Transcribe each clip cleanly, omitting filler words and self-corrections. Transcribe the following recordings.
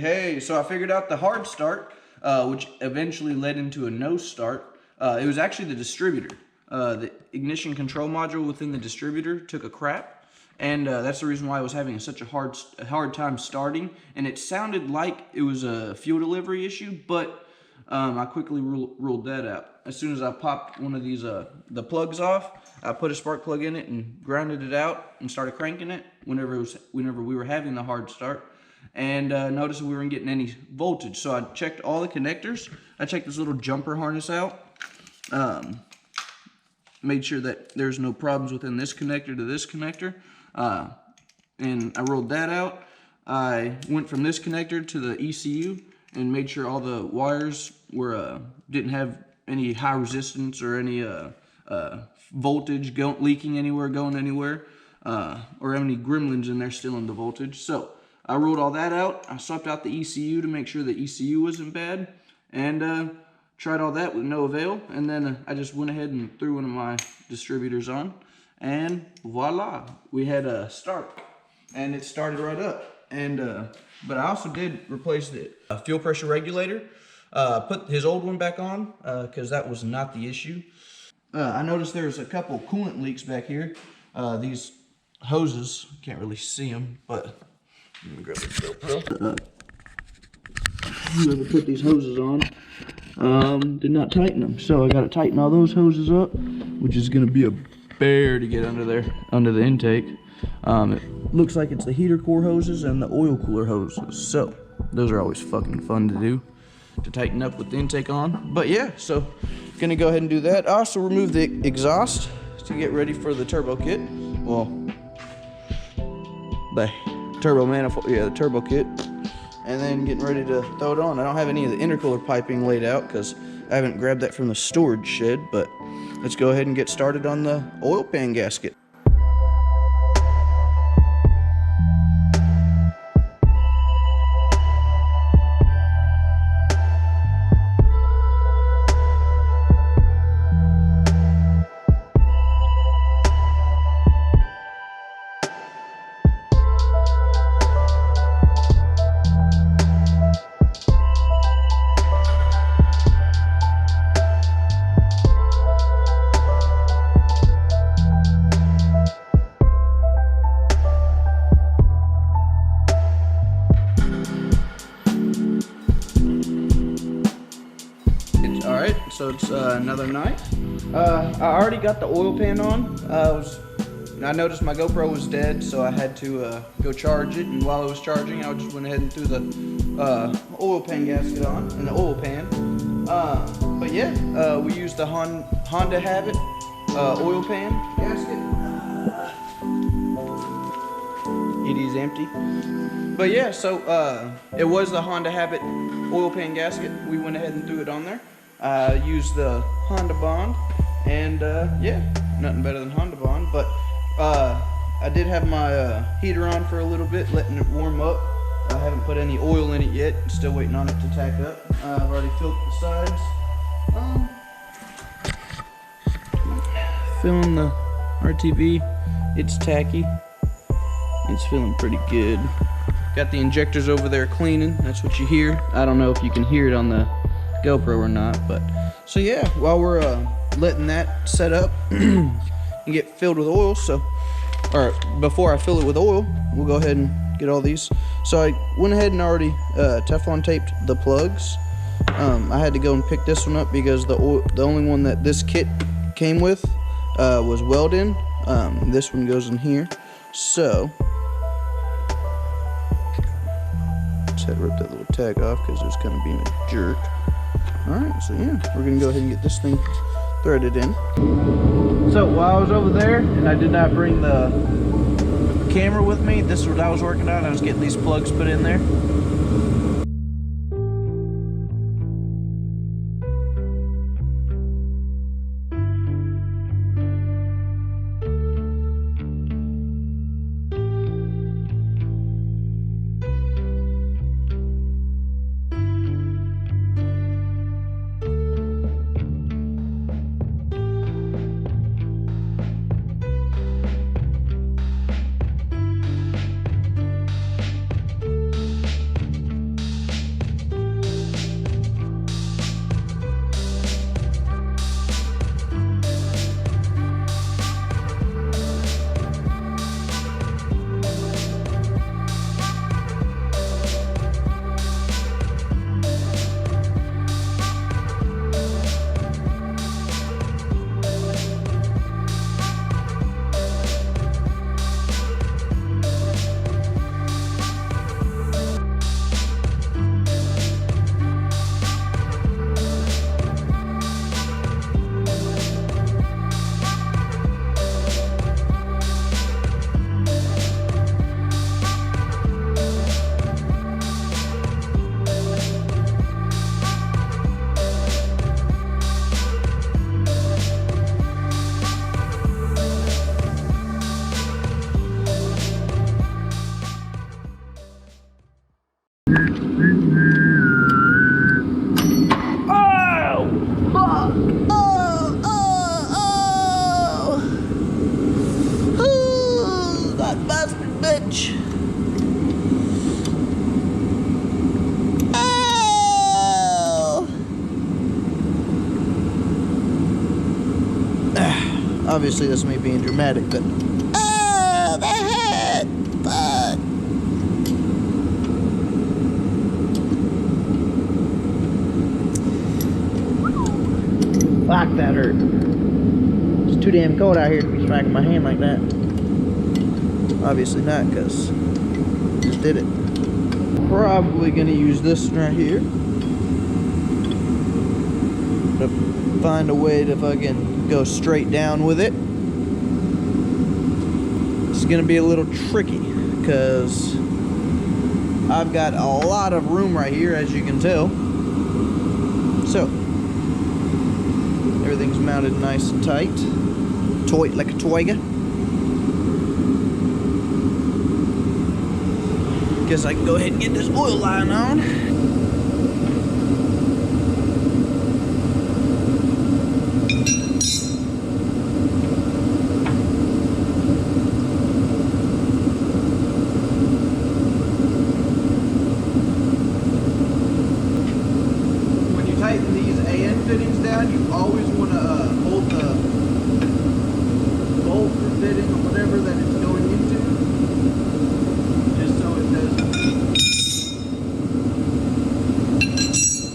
Hey, so I figured out the hard start, which eventually led into a no start. It was actually the distributor. The ignition control module within the distributor took a crap, and that's the reason why I was having such a hard time starting. And it sounded like it was a fuel delivery issue, but I quickly ruled that out. As soon as I popped one of these the plugs off, I put a spark plug in it and grounded it out and started cranking it whenever we were having the hard start. And noticed we weren't getting any voltage. So I checked all the connectors. I checked this little jumper harness out. Made sure that there's no problems within this connector to this connector. And I rolled that out. I went from this connector to the ECU and made sure all the wires were didn't have any high resistance or any voltage leaking anywhere, going anywhere, or any gremlins in there stealing the voltage. So I ruled all that out. I swapped out the ECU to make sure the ECU wasn't bad, and tried all that with no avail. And then I just went ahead and threw one of my distributors on, and voila, we had a start, and it started right up. And but I also did replace the fuel pressure regulator. Put his old one back on because that was not the issue. I noticed there's a couple coolant leaks back here. These hoses, can't really see them, but let me grab the GoPro. Whoever put these hoses on did not tighten them, so I got to tighten all those hoses up, which is going to be a bear to get under there, under the intake. It looks like it's the heater core hoses and the oil cooler hoses, so those are always fucking fun to do, to tighten up with the intake on. But yeah, so gonna go ahead and do that. I also removed the exhaust to get ready for the turbo kit. Well, the turbo manifold, yeah, the turbo kit. And then getting ready to throw it on. I don't have any of the intercooler piping laid out because I haven't grabbed that from the storage shed, but let's go ahead and get started on the oil pan gasket. So it's another night. I already got the oil pan on. I noticed my GoPro was dead, so I had to go charge it. And while it was charging, I just went ahead and threw the oil pan gasket on, in the oil pan. But yeah, we used the Honda Habit oil pan gasket. It is empty. But yeah, so it was the Honda Habit oil pan gasket. We went ahead and threw it on there. Used the Honda Bond, and yeah, nothing better than Honda Bond. But I did have my heater on for a little bit, letting it warm up. I haven't put any oil in it yet, still waiting on it to tack up. I've already filled the sides. Filling the RTV, it's tacky. It's feeling pretty good. Got the injectors over there cleaning, that's what you hear. I don't know if you can hear it on the GoPro or not, but so yeah, while we're letting that set up and get filled with oil, so before I fill it with oil, we'll go ahead and get all these. So I went ahead and already Teflon taped the plugs. I had to go and pick this one up because the only one that this kit came with was weld-in. This one goes in here, so just had to rip that little tag off because it was kind of being a jerk. Alright, so yeah, we're going to go ahead and get this thing threaded in. So while I was over there, and I did not bring the camera with me, this is what I was working on. I was getting these plugs put in there. Oh! Fuck! Oh! Oh! That bastard bitch! Oh! Obviously, that's me being dramatic, but oh, the head! Fuck! Fuck, that hurt. It's too damn cold out here to be smacking my hand like that. Obviously not, because just did it. Probably gonna use this one right here. To find a way to fucking go straight down with it. It's gonna be a little tricky because I've got a lot of room right here, as you can tell. So everything's mounted nice and tight, like a toiga. Guess I can go ahead and get this oil line on. When you tighten these AN fittings down, you always want to hold the bolt or fitting or whatever that it's going into, just so it doesn't,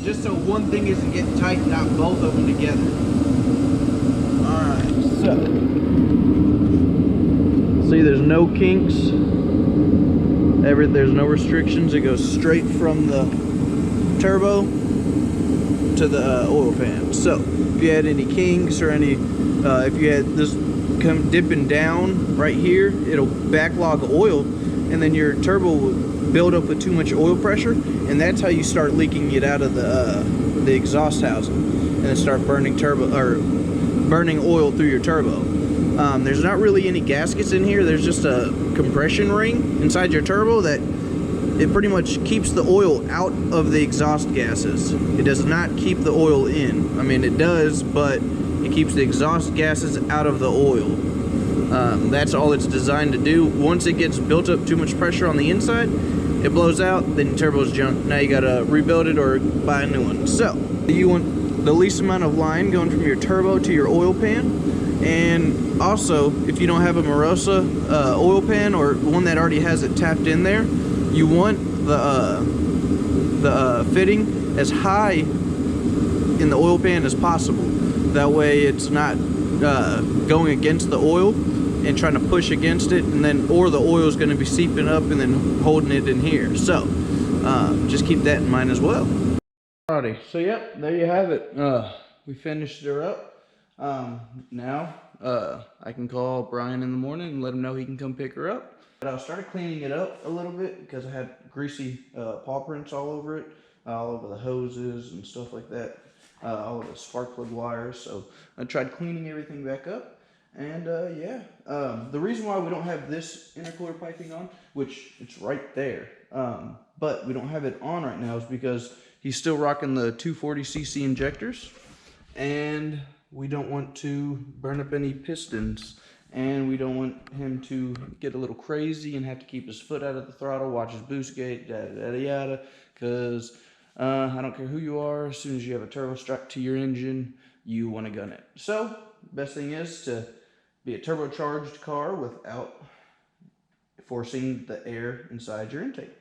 just so one thing isn't getting tightened out, both of them together. Alright, so see, there's no kinks, there's no restrictions. It goes straight from the turbo to the oil pan. So if you had any kinks or any if you had this come dipping down right here, it'll backlog oil, and then your turbo will build up with too much oil pressure, and that's how you start leaking it out of the exhaust housing, and then start burning burning oil through your turbo. There's not really any gaskets in here. There's just a compression ring inside your turbo that it pretty much keeps the oil out of the exhaust gases. It does not keep the oil in. I mean, it does, but it keeps the exhaust gases out of the oil. That's all it's designed to do. Once it gets built up too much pressure on the inside, it blows out, then your turbo's junk. Now you gotta rebuild it or buy a new one. So you want the least amount of line going from your turbo to your oil pan. And also, if you don't have a Morosa oil pan or one that already has it tapped in there, you want the fitting as high in the oil pan as possible. That way it's not going against the oil and trying to push against it, and then or the oil is going to be seeping up and then holding it in here. So just keep that in mind as well. Alrighty, so yep, there you have it. We finished her up. Now I can call Brian in the morning and let him know he can come pick her up. But I started cleaning it up a little bit because I had greasy paw prints all over it, all over the hoses and stuff like that, all of the spark plug wires. So I tried cleaning everything back up, and yeah. The reason why we don't have this intercooler piping on, which it's right there, but we don't have it on right now, is because he's still rocking the 240cc injectors, and we don't want to burn up any pistons. And we don't want him to get a little crazy and have to keep his foot out of the throttle, watch his boost gate, yada yada yada. Because I don't care who you are, as soon as you have a turbo strapped to your engine, you want to gun it. So, best thing is to be a turbocharged car without forcing the air inside your intake.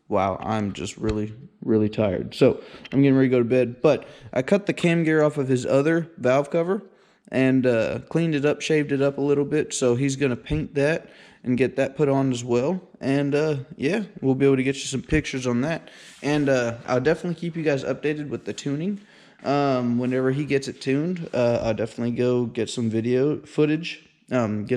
Wow, I'm just really, really tired. So, I'm getting ready to go to bed. But I cut the cam gear off of his other valve cover and cleaned it up, shaved it up a little bit. So he's going to paint that and get that put on as well. And yeah, we'll be able to get you some pictures on that. And I'll definitely keep you guys updated with the tuning. Whenever he gets it tuned, I'll definitely go get some video footage. And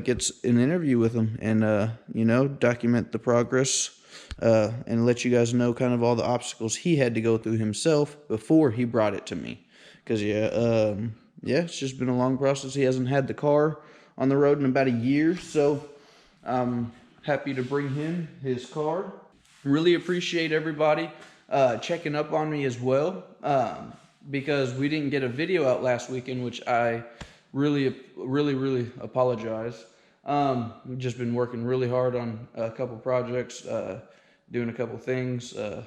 get an interview with him, and you know, document the progress, and let you guys know kind of all the obstacles he had to go through himself before he brought it to me. Because yeah, it's just been a long process. He hasn't had the car on the road in about a year, so I'm happy to bring him his car Really appreciate everybody checking up on me as well, because we didn't get a video out last weekend, which I really apologize. We've just been working really hard on a couple projects, doing a couple things. I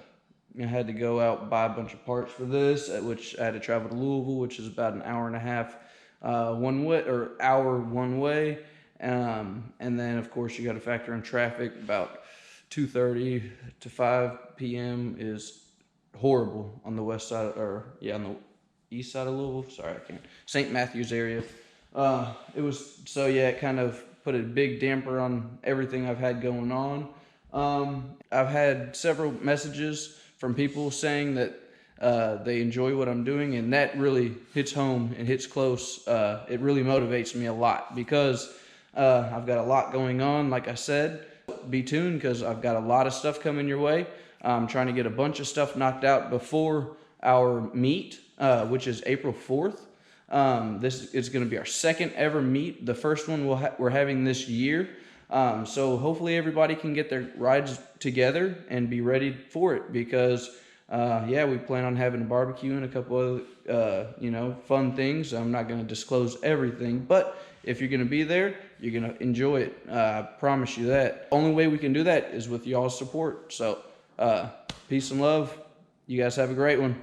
had to go out and buy a bunch of parts for this, which I had to travel to Louisville, which is about an hour and a half hour one way. And then, of course, you got to factor in traffic. About 2:30 to 5 p.m. is horrible on the west side, on the east side of Louisville. Sorry, I can't. St. Matthews area. It kind of put a big damper on everything I've had going on. I've had several messages from people saying that they enjoy what I'm doing, and that really hits home and hits close. It really motivates me a lot because I've got a lot going on. Like I said, be tuned because I've got a lot of stuff coming your way. I'm trying to get a bunch of stuff knocked out before our meet, which is April 4th. This is going to be our second ever meet. The first one we're having this year. So hopefully everybody can get their rides together and be ready for it because, we plan on having a barbecue and a couple other, fun things. I'm not going to disclose everything, but if you're going to be there, you're going to enjoy it. I promise you that. Only way we can do that is with y'all's support. So, peace and love. You guys have a great one.